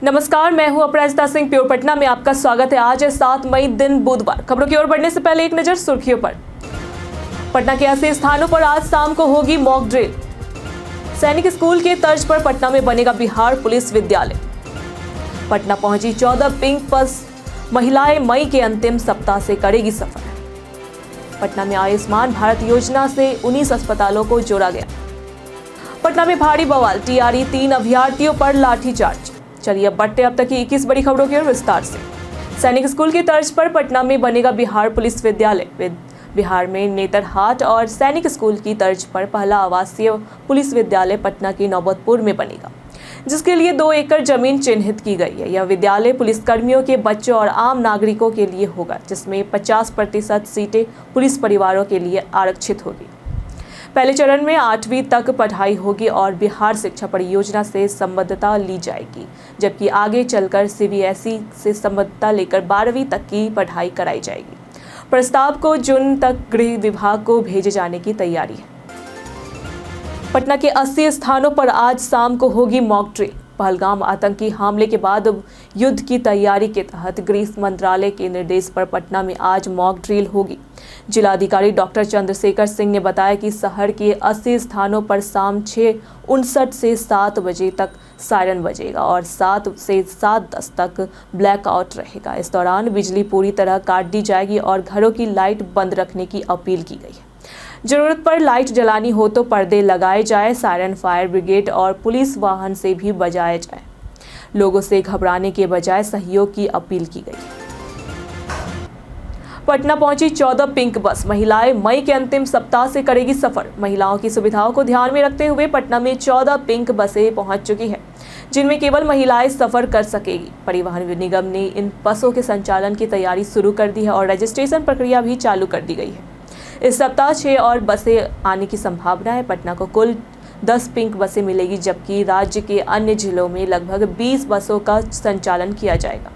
नमस्कार, मैं हूं अपराजिता सिंह। प्योर पटना में आपका स्वागत है। आज है 7 मई, दिन बुधवार। खबरों की ओर बढ़ने से पहले एक नजर सुर्खियों पर। पटना के ऐसे स्थानों पर आज शाम को होगी मॉक ड्रिल। सैनिक स्कूल के तर्ज पर पटना में बनेगा बिहार पुलिस विद्यालय। पटना पहुंची 14 पिंक बस। महिलाएं मई के अंतिम सप्ताह से करेगी सफर। पटना में आयुष्मान भारत योजना से 19 अस्पतालों को जोड़ा गया। पटना में भारी बवाल, टीआरई 3 अभ्यर्थियों पर लाठीचार्ज। चलिए अब बढ़ते अब तक की 21 बड़ी खबरों की ओर विस्तार से। सैनिक स्कूल की तर्ज पर पटना में बनेगा बिहार पुलिस विद्यालय। बिहार में नेतरहाट और सैनिक स्कूल की तर्ज पर पहला आवासीय पुलिस विद्यालय पटना के नौबतपुर में बनेगा, जिसके लिए 2 एकड़ जमीन चिन्हित की गई है। यह विद्यालय पुलिसकर्मियों के बच्चों और आम नागरिकों के लिए होगा, जिसमें 50% सीटें पुलिस परिवारों के लिए आरक्षित होगी। पहले चरण में 8वीं तक पढ़ाई होगी और बिहार शिक्षा परियोजना से संबद्धता ली जाएगी, जबकि आगे चलकर सीबीएसई से संबद्धता लेकर 12वीं तक की पढ़ाई कराई जाएगी। प्रस्ताव को जून तक गृह विभाग को भेजे जाने की तैयारी है। पटना के 80 स्थानों पर आज शाम को होगी मॉक ड्रिल। पहलगाम आतंकी हमले के बाद युद्ध की तैयारी के तहत गृह मंत्रालय के निर्देश पर पटना में आज मॉक ड्रिल होगी। जिलाधिकारी डॉक्टर चंद्रशेखर सिंह ने बताया कि शहर के 80 स्थानों पर शाम 6:59 से 7 बजे तक सायरन बजेगा और 7 से 7:10 तक ब्लैकआउट रहेगा। इस दौरान बिजली पूरी तरह काट दी जाएगी और घरों की लाइट बंद रखने की अपील की गई है। जरूरत पर लाइट जलानी हो तो पर्दे लगाए जाए। सायरन फायर ब्रिगेड और पुलिस वाहन से भी बजाया जाए। लोगों से घबराने के बजाय सहयोग की अपील की गई है। पटना पहुंची 14 पिंक बस। महिलाएं मई के अंतिम सप्ताह से करेगी सफर। महिलाओं की सुविधाओं को ध्यान में रखते हुए पटना में 14 पिंक बसें पहुंच चुकी हैं, जिनमें केवल महिलाएं सफर कर सकेगी। परिवहन निगम ने इन बसों के संचालन की तैयारी शुरू कर दी है और रजिस्ट्रेशन प्रक्रिया भी चालू कर दी गई है। इस सप्ताह 6 और बसें आने की संभावना है। पटना को कुल 10 पिंक बसें मिलेगी, जबकि राज्य के अन्य जिलों में लगभग 20 बसों का संचालन किया जाएगा।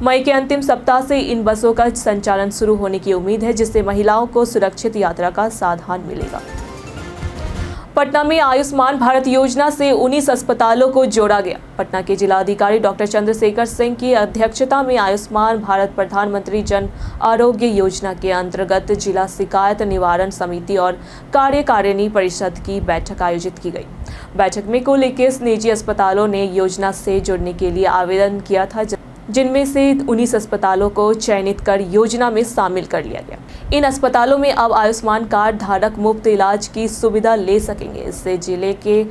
मई के अंतिम सप्ताह से इन बसों का संचालन शुरू होने की उम्मीद है, जिससे महिलाओं को सुरक्षित यात्रा का साधन मिलेगा। पटना में आयुष्मान भारत योजना से 19 अस्पतालों को जोड़ा गया। पटना के जिलाधिकारी डॉक्टर चंद्रशेखर सिंह की अध्यक्षता में आयुष्मान भारत प्रधानमंत्री जन आरोग्य योजना के अंतर्गत जिला शिकायत निवारण समिति और कार्यकारिणी परिषद की बैठक आयोजित की गई। बैठक में कुल 21 निजी अस्पतालों ने योजना से जुड़ने के लिए आवेदन किया था, जिनमें से 19 अस्पतालों को चयनित कर योजना में शामिल कर लिया गया। इन अस्पतालों में अब आयुष्मान कार्ड धारक मुफ्त इलाज की सुविधा ले सकेंगे। इससे जिले के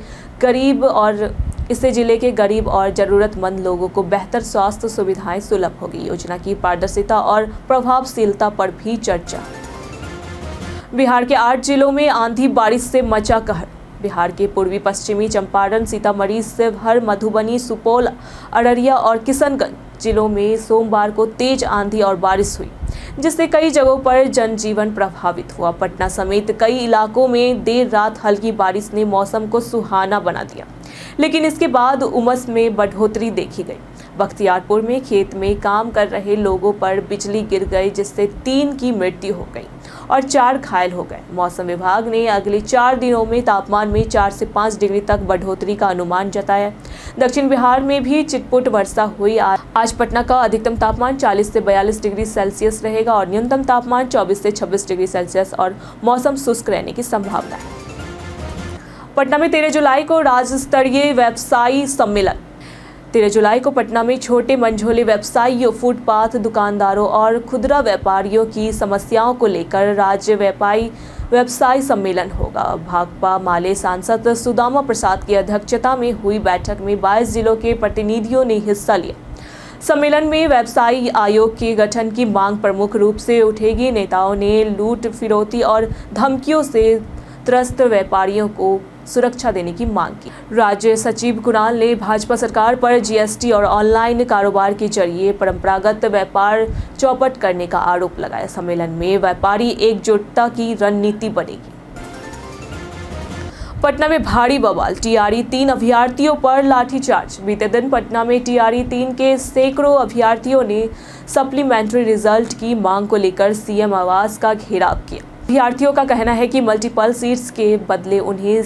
गरीब और जरूरतमंद लोगों को बेहतर स्वास्थ्य सुविधाएं सुलभ होगी। योजना की पारदर्शिता और प्रभावशीलता पर भी चर्चा। बिहार के 8 जिलों में आंधी बारिश से मचा कहर। बिहार के पूर्वी पश्चिमी चंपारण, सीतामढ़ी, शिवहर, मधुबनी, सुपौल, अररिया और किशनगंज जिलों में सोमवार को तेज आंधी और बारिश हुई, जिससे कई जगहों पर जनजीवन प्रभावित हुआ। पटना समेत कई इलाकों में देर रात हल्की बारिश ने मौसम को सुहाना बना दिया, लेकिन इसके बाद उमस में बढ़ोतरी देखी गई। बख्तियारपुर में खेत में काम कर रहे लोगों पर बिजली गिर गई, जिससे 3 की मृत्यु हो गई और 4 घायल हो गए। मौसम विभाग ने अगले 4 दिनों में तापमान में 4 से 5 डिग्री तक बढ़ोतरी का अनुमान जताया। दक्षिण बिहार में भी छिटपुट वर्षा हुई। आज पटना का अधिकतम तापमान 40 से 42 डिग्री सेल्सियस रहेगा और न्यूनतम तापमान 24 से 26 डिग्री सेल्सियस और मौसम शुष्क रहने की संभावना है। पटना में 13 जुलाई को राज्य स्तरीय व्यवसायी सम्मेलन। 13 जुलाई को पटना में छोटे मंझोले व्यवसायियों, फुटपाथ दुकानदारों और खुदरा व्यापारियों की समस्याओं को लेकर राज्य व्यवसायी सम्मेलन होगा। भाकपा माले सांसद सुदामा प्रसाद की अध्यक्षता में हुई बैठक में 22 जिलों के प्रतिनिधियों ने हिस्सा लिया। सम्मेलन में व्यवसायी आयोग के गठन की मांग प्रमुख रूप से उठेगी। नेताओं ने लूट, फिरौती और धमकियों से त्रस्त व्यापारियों को सुरक्षा देने की मांग की। राज्य सचिव कुणाल ने भाजपा सरकार पर जीएसटी और ऑनलाइन कारोबार के जरिए परंपरागत व्यापार चौपट करने का आरोप लगाया। सम्मेलन में व्यापारी एकजुटता की रणनीति बनेगी। पटना में भारी बवाल, टीआरई 3 अभ्यर्थियों पर लाठीचार्ज। बीते दिन पटना में टीआरई 3 के सैकड़ों अभ्यर्थियों ने सप्लीमेंट्री रिजल्ट की मांग को लेकर सीएम आवास का घेराव किया। अभ्यर्थियों का कहना है कि मल्टीपल सीट्स के बदले उन्हें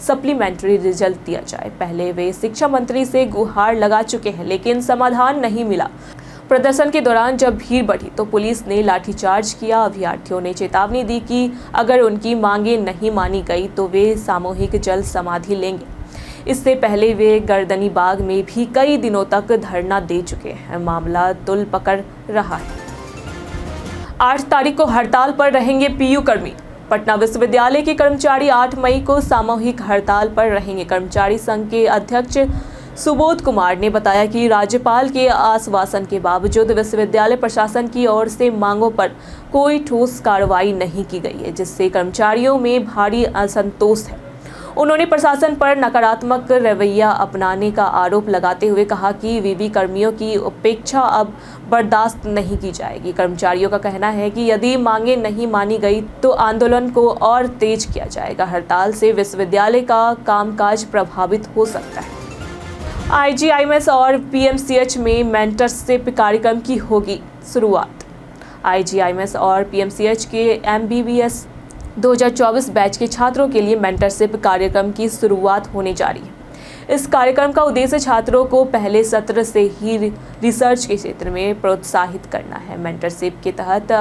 सप्लीमेंट्री रिजल्ट दिया जाए। पहले वे शिक्षा मंत्री से गुहार लगा चुके हैं, लेकिन समाधान नहीं मिला। प्रदर्शन के दौरान जब भीड़ बढ़ी तो पुलिस ने लाठीचार्ज किया। अभ्यर्थियों ने चेतावनी दी कि अगर उनकी मांगें नहीं मानी गई तो वे सामूहिक जल समाधि लेंगे। इससे पहले वे गर्दनी बाग में भी कई दिनों तक धरना दे चुके हैं। मामला तुल पकड़ रहा है। 8 तारीख को हड़ताल पर रहेंगे पीयू कर्मी। पटना विश्वविद्यालय के कर्मचारी 8 मई को सामूहिक हड़ताल पर रहेंगे। कर्मचारी संघ के अध्यक्ष सुबोध कुमार ने बताया कि राज्यपाल के आश्वासन के बावजूद विश्वविद्यालय प्रशासन की ओर से मांगों पर कोई ठोस कार्रवाई नहीं की गई है, जिससे कर्मचारियों में भारी असंतोष है। उन्होंने प्रशासन पर नकारात्मक रवैया अपनाने का आरोप लगाते हुए कहा कि वीवी कर्मियों की उपेक्षा अब बर्दाश्त नहीं की जाएगी। कर्मचारियों का कहना है कि यदि मांगें नहीं मानी गई तो आंदोलन को और तेज किया जाएगा। हड़ताल से विश्वविद्यालय का कामकाज प्रभावित हो सकता है। IGIMS और PMCH में मेंटरशिप कार्यक्रम की होगी शुरुआत। IGIMS और PMCH के MBBS 2024 बैच के छात्रों के लिए मेंटरशिप कार्यक्रम की शुरुआत होने जा रही है। इस कार्यक्रम का उद्देश्य छात्रों को पहले सत्र से ही रिसर्च के क्षेत्र में प्रोत्साहित करना है। मेंटरशिप के तहत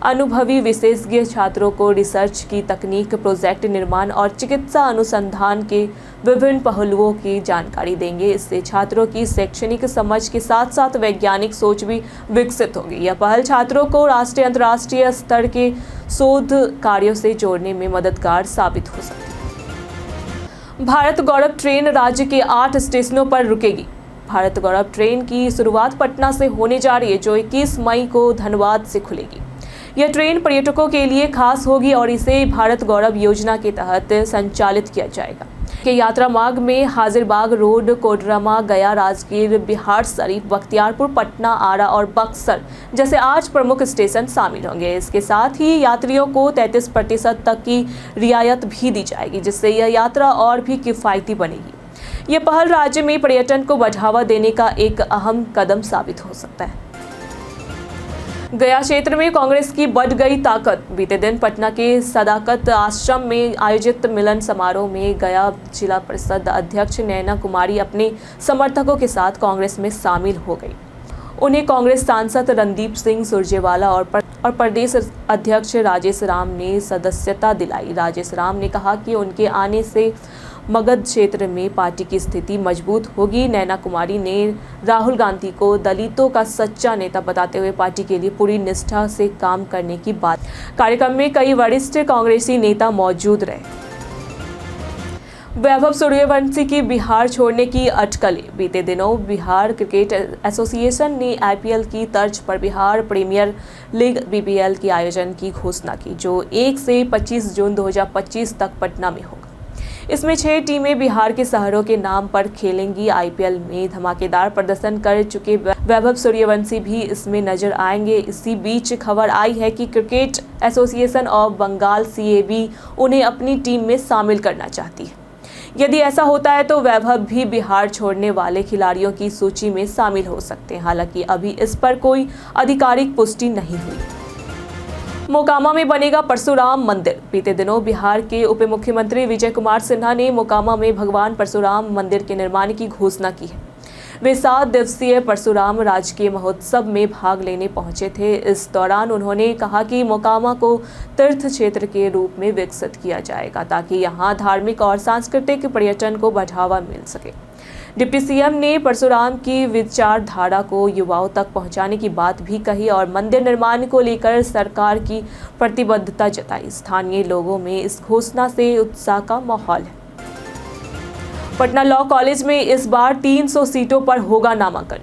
अनुभवी विशेषज्ञ छात्रों को रिसर्च की तकनीक, प्रोजेक्ट निर्माण और चिकित्सा अनुसंधान के विभिन्न पहलुओं की जानकारी देंगे। इससे छात्रों की शैक्षणिक समझ के साथ साथ वैज्ञानिक सोच भी विकसित होगी। यह पहल छात्रों को राष्ट्रीय अंतर्राष्ट्रीय स्तर के शोध कार्यों से जोड़ने में मददगार साबित हो सकती है। भारत गौरव ट्रेन राज्य के 8 स्टेशनों पर रुकेगी। भारत गौरव ट्रेन की शुरुआत पटना से होने जा रही है, जो 21 मई को धनबाद से खुलेगी। यह ट्रेन पर्यटकों के लिए खास होगी और इसे भारत गौरव योजना के तहत संचालित किया जाएगा। के यात्रा मार्ग में हाजिरबाग रोड, कोडरमा, गया, राजगीर, बिहार शरीफ, बख्तियारपुर, पटना, आरा और बक्सर जैसे 8 प्रमुख स्टेशन शामिल होंगे। इसके साथ ही यात्रियों को 33% तक की रियायत भी दी जाएगी, जिससे यह यात्रा और भी किफ़ायती बनेगी। यह पहल राज्य में पर्यटन को बढ़ावा देने का एक अहम कदम साबित हो सकता है। गया क्षेत्र में कांग्रेस की बढ़ गई ताकत। बीते दिन पटना के सदाकत आश्रम में आयोजित मिलन समारोह में गया जिला परिषद अध्यक्ष नैना कुमारी अपने समर्थकों के साथ कांग्रेस में शामिल हो गई। उन्हें कांग्रेस सांसद रणदीप सिंह सुरजेवाला और प्रदेश अध्यक्ष राजेश राम ने सदस्यता दिलाई। राजेश राम ने कहा कि उनके आने से मगध क्षेत्र में पार्टी की स्थिति मजबूत होगी। नैना कुमारी ने राहुल गांधी को दलितों का सच्चा नेता बताते हुए पार्टी के लिए पूरी निष्ठा से काम करने की बात। कार्यक्रम में कई वरिष्ठ कांग्रेसी नेता मौजूद रहे। वैभव सूर्यवंशी की बिहार छोड़ने की अटकलें। बीते दिनों बिहार क्रिकेट एसोसिएशन ने IPL की तर्ज पर बिहार प्रीमियर लीग BPL के आयोजन की घोषणा की, जो 1 से 25 जून 2025 तक पटना में होगा। इसमें 6 टीमें बिहार के शहरों के नाम पर खेलेंगी। IPL में धमाकेदार प्रदर्शन कर चुके वैभव सूर्यवंशी भी इसमें नजर आएंगे। इसी बीच खबर आई है कि cricket association of Bengal CAB उन्हें अपनी टीम में शामिल करना चाहती है। यदि ऐसा होता है तो वैभव भी बिहार छोड़ने वाले खिलाड़ियों की सूची में शामिल हो सकते हैं। हालांकि अभी इस पर कोई आधिकारिक पुष्टि नहीं हुई। मोकामा में बनेगा परशुराम मंदिर। बीते दिनों बिहार के उप मुख्यमंत्री विजय कुमार सिन्हा ने मोकामा में भगवान परशुराम मंदिर के निर्माण की घोषणा की है। वे 7 दिवसीय परशुराम राजकीय महोत्सव में भाग लेने पहुंचे थे। इस दौरान उन्होंने कहा कि मोकामा को तीर्थ क्षेत्र के रूप में विकसित किया जाएगा, ताकि यहां धार्मिक और सांस्कृतिक पर्यटन को बढ़ावा मिल सके। डिप्टी CM ने परशुराम की विचारधारा को युवाओं तक पहुंचाने की बात भी कही और मंदिर निर्माण को लेकर सरकार की प्रतिबद्धता जताई। स्थानीय लोगों में इस घोषणा से उत्साह का माहौल है। पटना लॉ कॉलेज में इस बार 300 सीटों पर होगा नामांकन।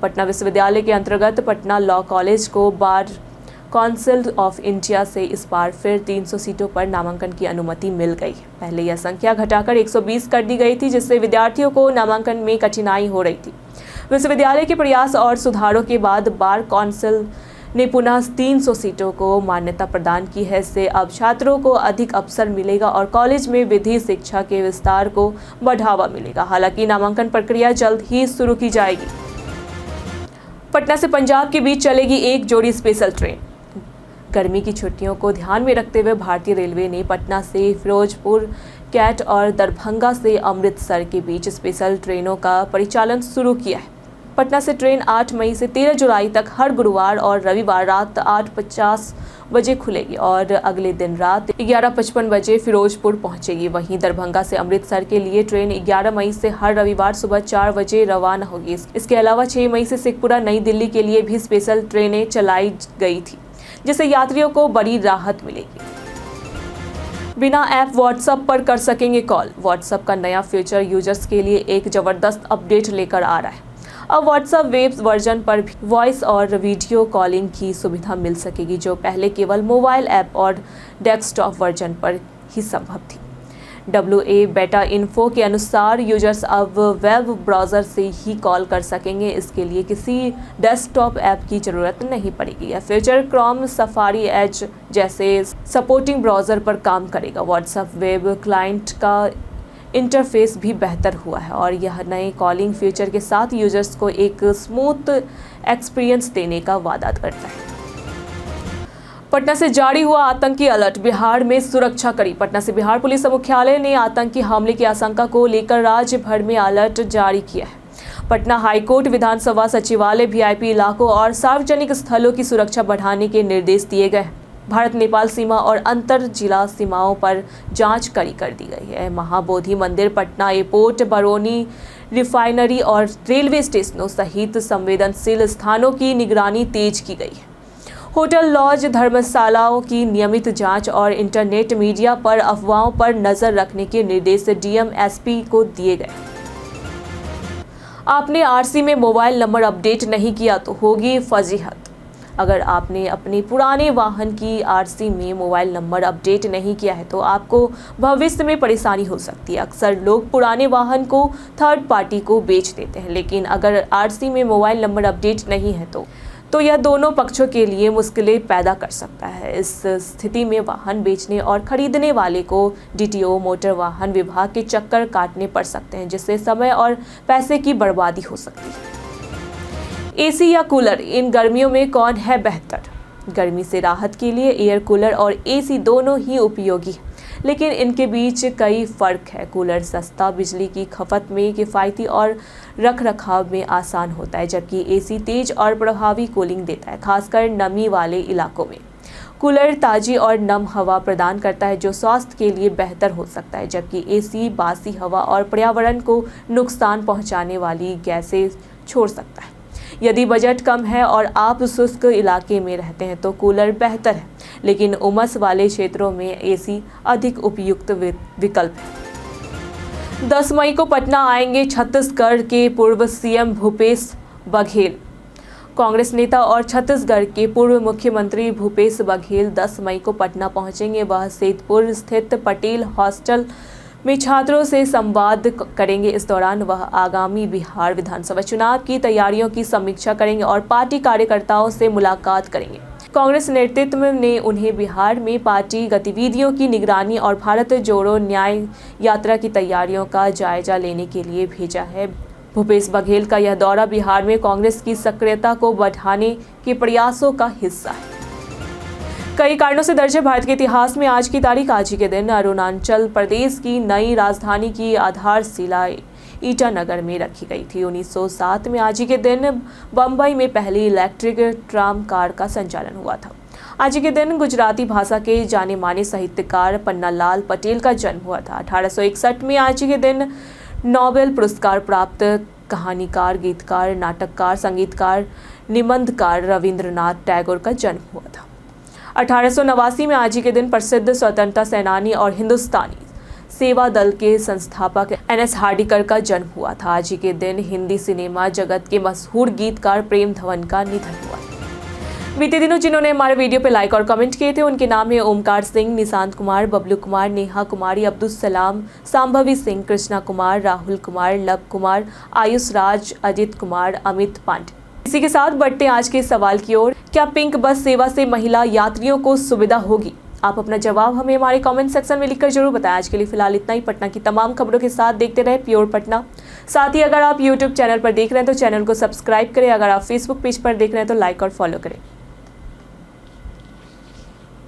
पटना विश्वविद्यालय के अंतर्गत पटना लॉ कॉलेज को बार काउंसिल ऑफ इंडिया से इस बार फिर 300 सीटों पर नामांकन की अनुमति मिल गई। पहले यह संख्या घटाकर 120 कर दी गई थी, जिससे विद्यार्थियों को नामांकन में कठिनाई हो रही थी। विश्वविद्यालय के प्रयास और सुधारों के बाद बार काउंसिल ने पुनः 300 सीटों को मान्यता प्रदान की है। इससे अब छात्रों को अधिक अवसर मिलेगा और कॉलेज में विधि शिक्षा के विस्तार को बढ़ावा मिलेगा। हालांकि नामांकन प्रक्रिया जल्द ही शुरू की जाएगी। पटना से पंजाब के बीच चलेगी एक जोड़ी स्पेशल ट्रेन। गर्मी की छुट्टियों को ध्यान में रखते हुए भारतीय रेलवे ने पटना से फिरोजपुर, कैट और दरभंगा से अमृतसर के बीच स्पेशल ट्रेनों का परिचालन शुरू किया है। पटना से ट्रेन 8 मई से 13 जुलाई तक हर गुरुवार और रविवार रात 8:50 बजे खुलेगी और अगले दिन रात 11:55 बजे फिरोजपुर पहुंचेगी। वहीं दरभंगा से अमृतसर के लिए ट्रेन 11 मई से हर रविवार सुबह 4 बजे रवाना होगी। इसके अलावा 6 मई से शेखपुरा नई दिल्ली के लिए भी स्पेशल ट्रेनें चलाई गई थी, जिससे यात्रियों को बड़ी राहत मिलेगी। बिना ऐप व्हाट्सएप पर कर सकेंगे कॉल। व्हाट्सएप का नया फीचर यूजर्स के लिए एक जबरदस्त अपडेट लेकर आ रहा है। अब व्हाट्सएप वेब वर्जन पर भी वॉइस और वीडियो कॉलिंग की सुविधा मिल सकेगी, जो पहले केवल मोबाइल ऐप और डेस्कटॉप वर्जन पर ही संभव थी। WA बेटा इन्फो के अनुसार यूजर्स अब वेब ब्राउज़र से ही कॉल कर सकेंगे। इसके लिए किसी डेस्कटॉप ऐप की ज़रूरत नहीं पड़ेगी। यह फीचर क्रोम, सफारी, एज जैसे सपोर्टिंग ब्राउज़र पर काम करेगा। व्हाट्सएप वेब क्लाइंट का इंटरफेस भी बेहतर हुआ है और यह नए कॉलिंग फीचर के साथ यूजर्स को एक स्मूथ एक्सपीरियंस देने का वादा करता है। पटना से जारी हुआ आतंकी अलर्ट, बिहार में सुरक्षा कड़ी। पटना से बिहार पुलिस मुख्यालय ने आतंकी हमले की आशंका को लेकर राज्य भर में अलर्ट जारी किया है। पटना हाईकोर्ट, विधानसभा सचिवालय, VIP इलाकों और सार्वजनिक स्थलों की सुरक्षा बढ़ाने के निर्देश दिए गए हैं। भारत नेपाल सीमा और अंतर जिला सीमाओं पर जांच कड़ी कर दी गई है। महाबोधि मंदिर, पटना एयरपोर्ट, बरौनी रिफाइनरी और रेलवे स्टेशनों सहित संवेदनशील स्थानों की निगरानी तेज की गई है। होटल, लॉज, धर्मशालाओं की नियमित जांच और इंटरनेट मीडिया पर अफवाहों पर नजर रखने के निर्देश DM SP को दिए गए। आपने RC में मोबाइल नंबर अपडेट नहीं किया तो होगी फजीहत। अगर आपने अपने पुराने वाहन की RC में मोबाइल नंबर अपडेट नहीं किया है तो आपको भविष्य में परेशानी हो सकती है। अक्सर लोग पुराने वाहन को थर्ड पार्टी को बेच देते हैं, लेकिन अगर RC में मोबाइल नंबर अपडेट नहीं है तो यह दोनों पक्षों के लिए मुश्किलें पैदा कर सकता है। इस स्थिति में वाहन बेचने और खरीदने वाले को DTO मोटर वाहन विभाग के चक्कर काटने पड़ सकते हैं, जिससे समय और पैसे की बर्बादी हो सकती है। AC या कूलर, इन गर्मियों में कौन है बेहतर? गर्मी से राहत के लिए एयर कूलर और AC दोनों ही उपयोगी हैं, लेकिन इनके बीच कई फ़र्क है। कूलर सस्ता, बिजली की खपत में किफ़ायती और रखरखाव में आसान होता है, जबकि AC तेज़ और प्रभावी कूलिंग देता है, खासकर नमी वाले इलाकों में। कूलर ताज़ी और नम हवा प्रदान करता है, जो स्वास्थ्य के लिए बेहतर हो सकता है, जबकि AC बासी हवा और पर्यावरण को नुकसान पहुंचाने वाली गैसें छोड़ सकता है। यदि बजट कम है और आप शुष्क इलाके में रहते हैं तो कूलर बेहतर है, लेकिन उमस वाले क्षेत्रों में AC अधिक उपयुक्त विकल्प है। 10 मई को पटना आएंगे छत्तीसगढ़ के पूर्व CM भूपेश बघेल। कांग्रेस नेता और छत्तीसगढ़ के पूर्व मुख्यमंत्री भूपेश बघेल 10 मई को पटना पहुंचेंगे। वह सैदपुर स्थित पटेल हॉस्टल में छात्रों से संवाद करेंगे। इस दौरान वह आगामी बिहार विधानसभा चुनाव की तैयारियों की समीक्षा करेंगे और पार्टी कार्यकर्ताओं से मुलाकात करेंगे। कांग्रेस नेतृत्व ने उन्हें बिहार में पार्टी गतिविधियों की निगरानी और भारत जोड़ो न्याय यात्रा की तैयारियों का जायजा लेने के लिए भेजा है। भूपेश बघेल का यह दौरा बिहार में कांग्रेस की सक्रियता को बढ़ाने के प्रयासों का हिस्सा है। कई कारणों से दर्ज है भारत के इतिहास में आज की तारीख। आज ही के दिन अरुणाचल प्रदेश की नई राजधानी की आधारशिला ईटानगर में रखी गई थी। 1907 में आज ही के दिन बम्बई में पहली इलेक्ट्रिक ट्राम कार का संचालन हुआ था। आज ही के दिन गुजराती भाषा के जाने माने साहित्यकार पन्नालाल पटेल का जन्म हुआ था। 1861 में आज ही के दिन नोबेल पुरस्कार प्राप्त कहानीकार, गीतकार, नाटककार, संगीतकार, निबंधकार रविंद्रनाथ टैगोर का जन्म हुआ था। 1889 में आज ही के दिन प्रसिद्ध स्वतंत्रता सेनानी और हिंदुस्तानी सेवा दल के संस्थापक NS हार्डिकर का जन्म हुआ था। आज ही के दिन हिंदी सिनेमा जगत के मशहूर गीतकार प्रेम धवन का निधन हुआ। बीते दिनों जिन्होंने हमारे वीडियो पे लाइक और कमेंट किए थे उनके नाम है ओमकार सिंह, निशांत कुमार, बबलू कुमार, नेहा कुमारी, अब्दुल सलाम, सांभवी सिंह, कृष्णा कुमार, राहुल कुमार, लव कुमार, आयुष राज, अजित कुमार, अमित पांडे। इसी के साथ बढ़ते हैं आज के सवाल की ओर। क्या पिंक बस सेवा से महिला यात्रियों को सुविधा होगी? आप अपना जवाब हमें हमारे कमेंट सेक्शन में लिखकर जरूर बताएं। आज के लिए फिलहाल इतना ही। पटना की तमाम खबरों के साथ देखते रहे प्योर पटना। साथ ही अगर आप यूट्यूब चैनल पर देख रहे हैं तो चैनल को सब्सक्राइब करें। अगर आप फेसबुक पेज पर देख रहे हैं तो लाइक और फॉलो करें।